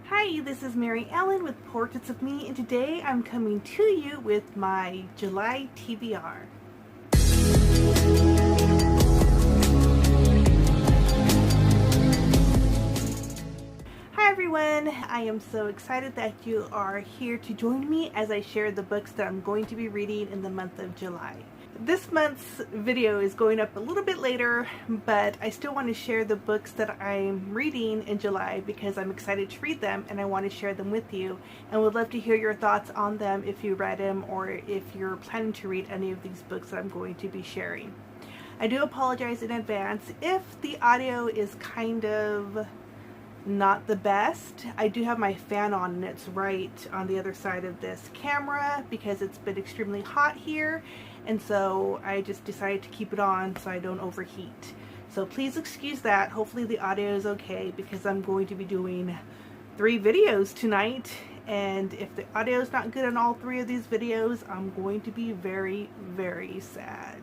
Hi, this is Mary Ellen with Portraits of Me, and today I'm coming to you with my July TBR. Hi everyone, I am so excited that you are here to join me as I share the books that I'm going to be reading in the month of July. This month's video is going up a little bit later, but I still want to share the books that I'm reading in July because I'm excited to read them and I want to share them with you, and would love to hear your thoughts on them if you read them or if you're planning to read any of these books that I'm going to be sharing. I do apologize in advance if the audio is kind of not the best. I do have my fan on and it's right on the other side of this camera because it's been extremely hot here, and so I just decided to keep it on so I don't overheat. So please excuse that. Hopefully the audio is okay because I'm going to be doing 3 videos tonight, and if the audio is not good on all 3 of these videos, I'm going to be very, very sad.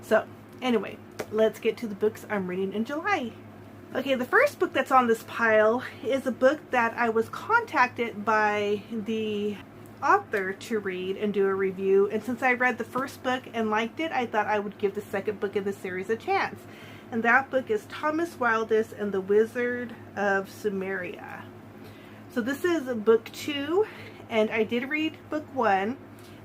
So anyway, let's get to the books I'm reading in July. Okay, the first book that's on this pile is a book that I was contacted by the author to read and do a review, and since I read the first book and liked it, I thought I would give the second book in the series a chance. And that book is Thomas Wildus and the Wizard of Sumeria. So this is book 2, and I did read book 1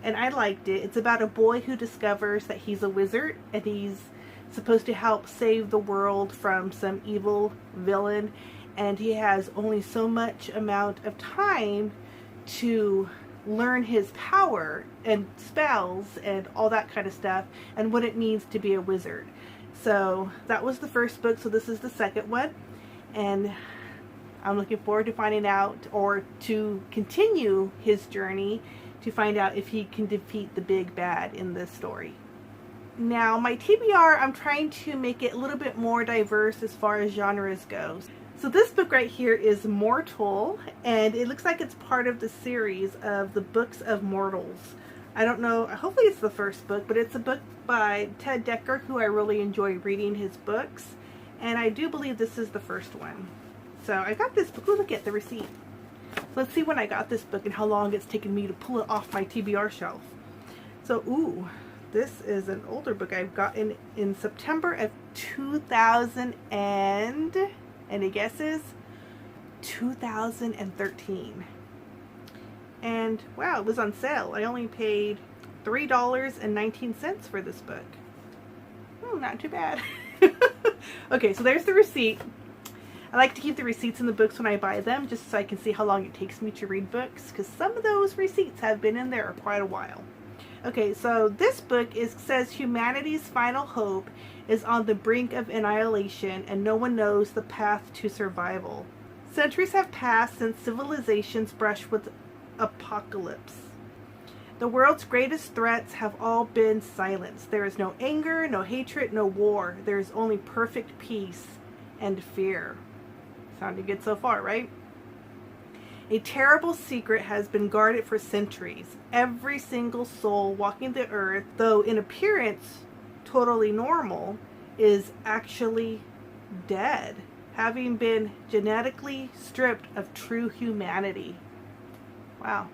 and I liked it. It's about a boy who discovers that he's a wizard and he's supposed to help save the world from some evil villain, and he has only so much amount of time to learn his power and spells and all that kind of stuff and what it means to be a wizard. So that was the first book, so this is the second one, and I'm looking forward to finding out, or to continue his journey to find out if he can defeat the big bad in this story. Now, my TBR, I'm trying to make it a little bit more diverse as far as genres goes. So this book right here is Mortal, and it looks like it's part of the series of the Books of Mortals. I don't know, hopefully it's the first book, but it's a book by Ted Dekker, who I really enjoy reading his books, and I do believe this is the first one. So I got this book. Look at the receipt. Let's see when I got this book and how long it's taken me to pull it off my TBR shelf. So, ooh. This is an older book I've gotten in September of 2000 and any guesses? 2013. And wow, it was on sale. I only paid $3.19 for this book. Oh, not too bad. Okay, so there's the receipt. I like to keep the receipts in the books when I buy them just so I can see how long it takes me to read books, because some of those receipts have been in there quite a while. Okay, so this book says humanity's final hope is on the brink of annihilation and no one knows the path to survival. Centuries have passed since civilizations brushed with apocalypse. The world's greatest threats have all been silenced. There is no anger, no hatred, no war. There is only perfect peace and fear. Sounding good so far, right? A terrible secret has been guarded for centuries. Every single soul walking the earth, though in appearance totally normal, is actually dead, having been genetically stripped of true humanity. Wow,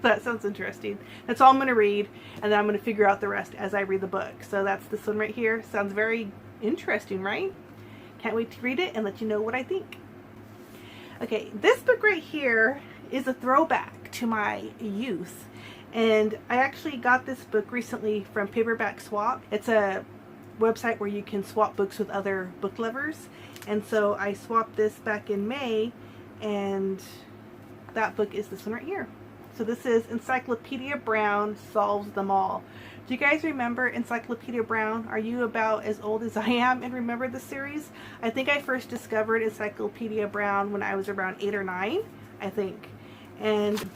that sounds interesting. That's all I'm going to read, and then I'm going to figure out the rest as I read the book. So that's this one right here. Sounds very interesting, right? Can't wait to read it and let you know what I think. Okay, this book right here is a throwback to my youth, and I actually got this book recently from PaperBackSwap. It's a website where you can swap books with other book lovers, and so I swapped this back in May, and that book is this one right here. So this is Encyclopedia Brown Solves Them All. Do you guys remember Encyclopedia Brown? Are you about as old as I am and remember the series? I think I first discovered Encyclopedia Brown when I was around 8 or 9, I think. And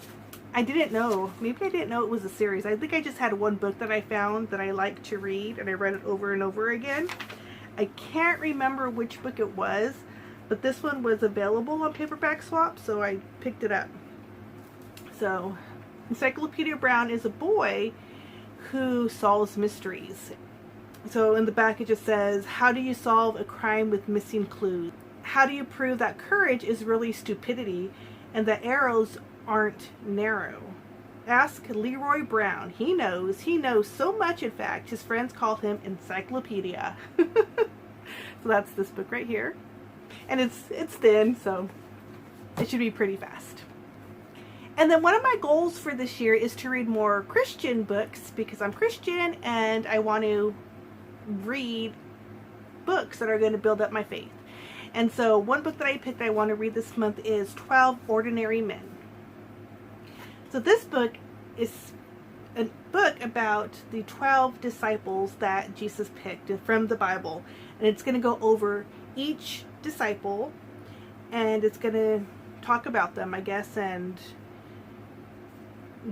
I didn't know, maybe I didn't know it was a series. I think I just had one book that I found that I liked to read, and I read it over and over again. I can't remember which book it was, but this one was available on PaperBackSwap, so I picked it up. So, Encyclopedia Brown is a boy who solves mysteries. So in the back it just says, how do you solve a crime with missing clues? How do you prove that courage is really stupidity? and the arrows aren't narrow. Ask Leroy Brown. He knows. He knows so much, in fact, his friends call him Encyclopedia. So that's this book right here. And it's thin, so it should be pretty fast. And then one of my goals for this year is to read more Christian books, because I'm Christian and I want to read books that are going to build up my faith. And so one book that I picked I want to read this month is 12 Ordinary Men. So this book is a book about the 12 disciples that Jesus picked from the Bible. And it's going to go over each disciple, and it's going to talk about them, I guess, and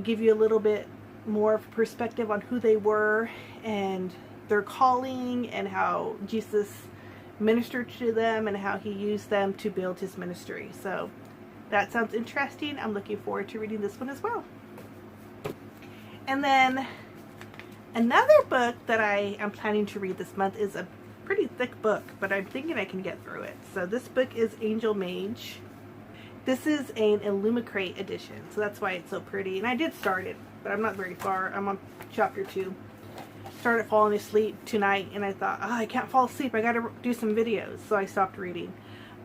give you a little bit more of a perspective on who they were and their calling, and how Jesus ministered to them and how he used them to build his ministry. So that sounds interesting. I'm looking forward to reading this one as well. And then another book that I am planning to read this month is a pretty thick book, but I'm thinking I can get through it. So this book is Angel Mage. This is an Illumicrate edition, so that's why it's so pretty. And I did start it, but I'm not very far. I'm on chapter 2. Started falling asleep tonight, and I thought, oh, I can't fall asleep. I got to do some videos, so I stopped reading.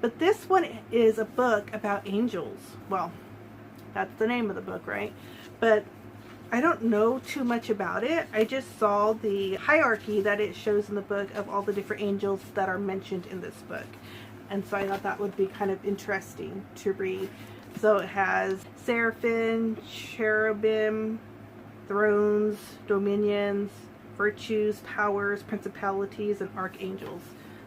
But this one is a book about angels. Well, that's the name of the book, right? But I don't know too much about it. I just saw the hierarchy that it shows in the book of all the different angels that are mentioned in this book. And so I thought that would be kind of interesting to read. So it has seraphim, cherubim, thrones, dominions, virtues, powers, principalities, and archangels.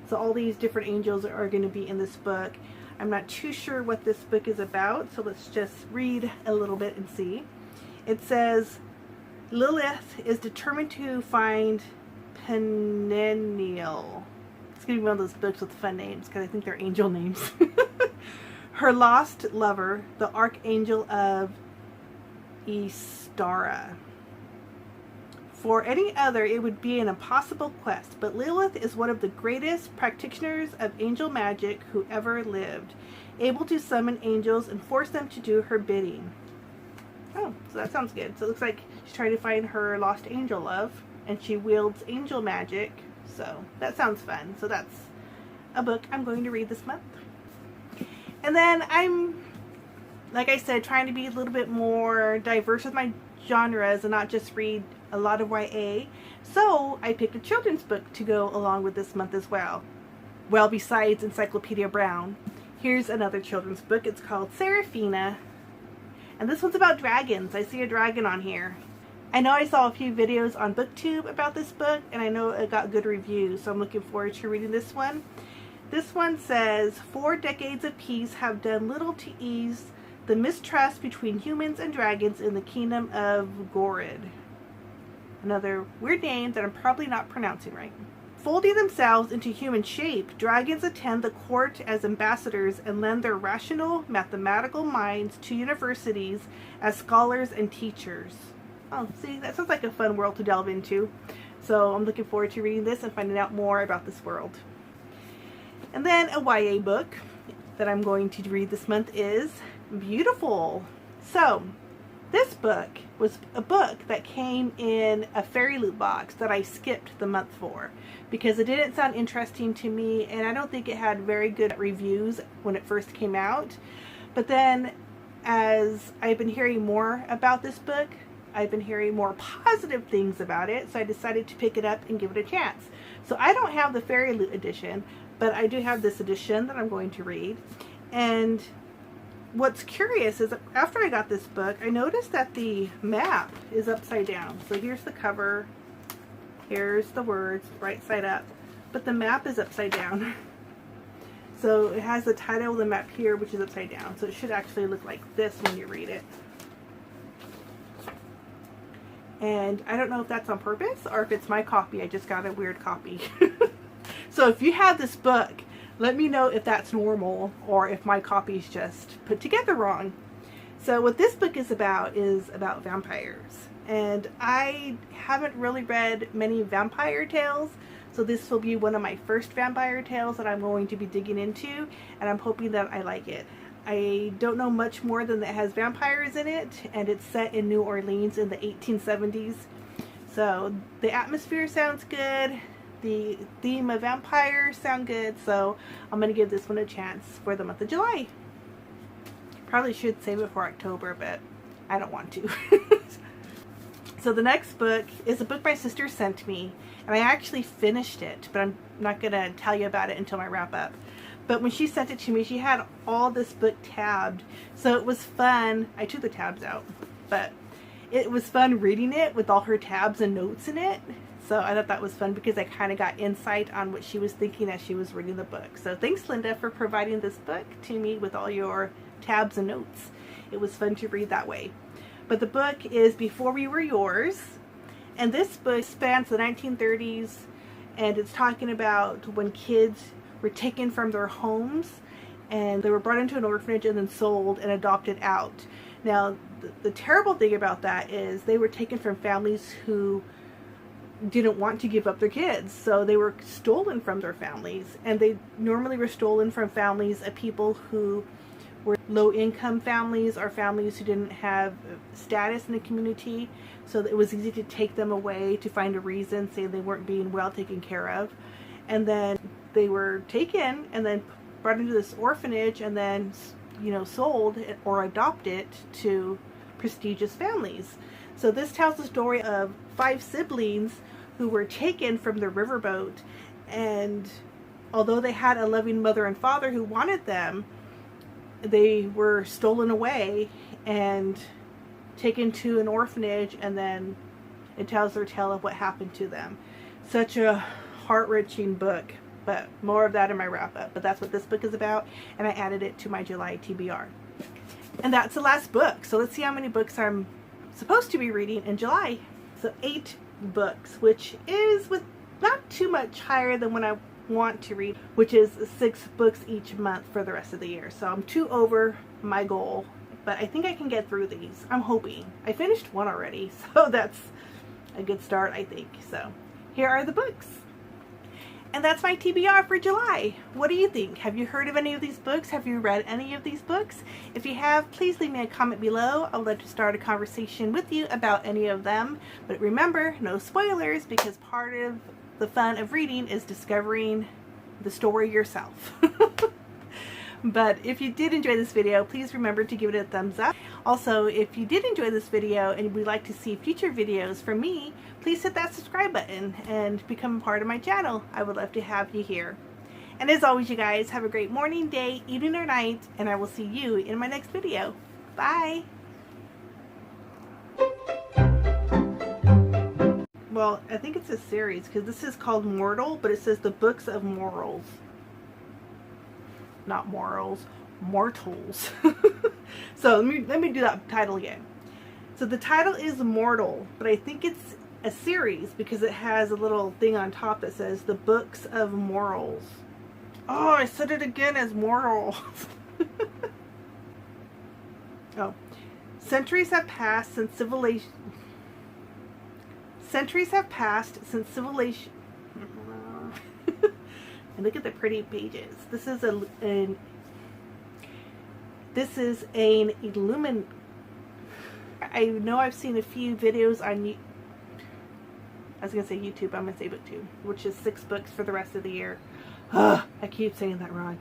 So all these different angels are going to be in this book. I'm not too sure what this book is about, so let's just read a little bit and see. It says, Lilith is determined to find Peniel. It's going to be one of those books with fun names, because I think they're angel names. Her lost lover, the Archangel of Istara. For any other, it would be an impossible quest, but Lilith is one of the greatest practitioners of angel magic who ever lived, able to summon angels and force them to do her bidding. Oh, so that sounds good. So it looks like she's trying to find her lost angel love, and she wields angel magic. So that sounds fun. So that's a book I'm going to read this month. And then I'm, like I said, trying to be a little bit more diverse with my genres and not just read a lot of YA. So I picked a children's book to go along with this month as well. Well, besides Encyclopedia Brown, here's another children's book. It's called Serafina. And this one's about dragons. I see a dragon on here. I know I saw a few videos on BookTube about this book, and I know it got good reviews, so I'm looking forward to reading this one. This one says, 4 decades of peace have done little to ease the mistrust between humans and dragons in the kingdom of Gorid. Another weird name that I'm probably not pronouncing right. Folding themselves into human shape, dragons attend the court as ambassadors and lend their rational, mathematical minds to universities as scholars and teachers. Oh, see, that sounds like a fun world to delve into. So I'm looking forward to reading this and finding out more about this world. And then a YA book that I'm going to read this month is Beautiful. So this book was a book that came in a fairy loot box that I skipped the month for because it didn't sound interesting to me, and I don't think it had very good reviews when it first came out. But then as I've been hearing more about this book, I've been hearing more positive things about it, so I decided to pick it up and give it a chance. So I don't have the Fairy Loot edition, but I do have this edition that I'm going to read. And what's curious is after I got this book, I noticed that the map is upside down. So here's the cover, here's the words right side up, but the map is upside down. So it has the title of the map here, which is upside down. So it should actually look like this when you read it. And I don't know if that's on purpose or if it's my copy. I just got a weird copy. So if you have this book, let me know if that's normal or if my copy's just put together wrong. So what this book is about vampires. And I haven't really read many vampire tales. So this will be one of my first vampire tales that I'm going to be digging into. And I'm hoping that I like it. I don't know much more than that it has vampires in it, and it's set in New Orleans in the 1870s. So the atmosphere sounds good. The theme of vampires sound good. So I'm going to give this one a chance for the month of July. Probably should save it for October, but I don't want to. So the next book is a book my sister sent me, and I actually finished it, but I'm not going to tell you about it until I wrap up. But when she sent it to me, she had all this book tabbed, so it was fun. I took the tabs out, but it was fun reading it with all her tabs and notes in it. So I thought that was fun because I kind of got insight on what she was thinking as she was reading the book. So thanks, Linda, for providing this book to me with all your tabs and notes. It was fun to read that way. But the book is Before We Were Yours, and this book spans the 1930s, and it's talking about when kids were taken from their homes and they were brought into an orphanage and then sold and adopted out. Now, the terrible thing about that is they were taken from families who didn't want to give up their kids, so they were stolen from their families, and they normally were stolen from families of people who were low-income families or families who didn't have status in the community, so it was easy to take them away to find a reason, say they weren't being well taken care of. And then they were taken and then brought into this orphanage and then, you know, sold or adopted to prestigious families. So this tells the story of 5 siblings who were taken from the riverboat, and although they had a loving mother and father who wanted them, they were stolen away and taken to an orphanage, and then it tells their tale of what happened to them. Such a heart-wrenching book, but more of that in my wrap-up. But that's what this book is about, and I added it to my July TBR. And that's the last book. So let's see how many books I'm supposed to be reading in July. So 8 books, which is with not too much higher than when I want to read, which is 6 books each month for the rest of the year. So I'm 2 over my goal, but I think I can get through these. I'm hoping. I finished 1 already, so that's a good start, I think. So here are the books. And that's my TBR for July. What do you think? Have you heard of any of these books? Have you read any of these books? If you have, please leave me a comment below. I would love to start a conversation with you about any of them. But remember, no spoilers, because part of the fun of reading is discovering the story yourself. But if you did enjoy this video, please remember to give it a thumbs up. Also, if you did enjoy this video and would like to see future videos from me, please hit that subscribe button and become a part of my channel. I would love to have you here. And as always, you guys, have a great morning, day, evening, or night, and I will see you in my next video. Bye! Well, I think it's a series, because this is called Mortal, but it says the Books of Morals. Not morals, mortals. So let me do that title again. So the title is Mortal, but I think it's a series because it has a little thing on top that says the Books of Morals. Oh, I said it again as mortal. Oh. Centuries have passed since civilization. Centuries have passed since civilization. And look at the pretty pages. This is an illumin. I know I've seen a few videos on I was gonna say YouTube. I'm gonna say BookTube, which is 6 books for the rest of the year. Ugh, I keep saying that wrong.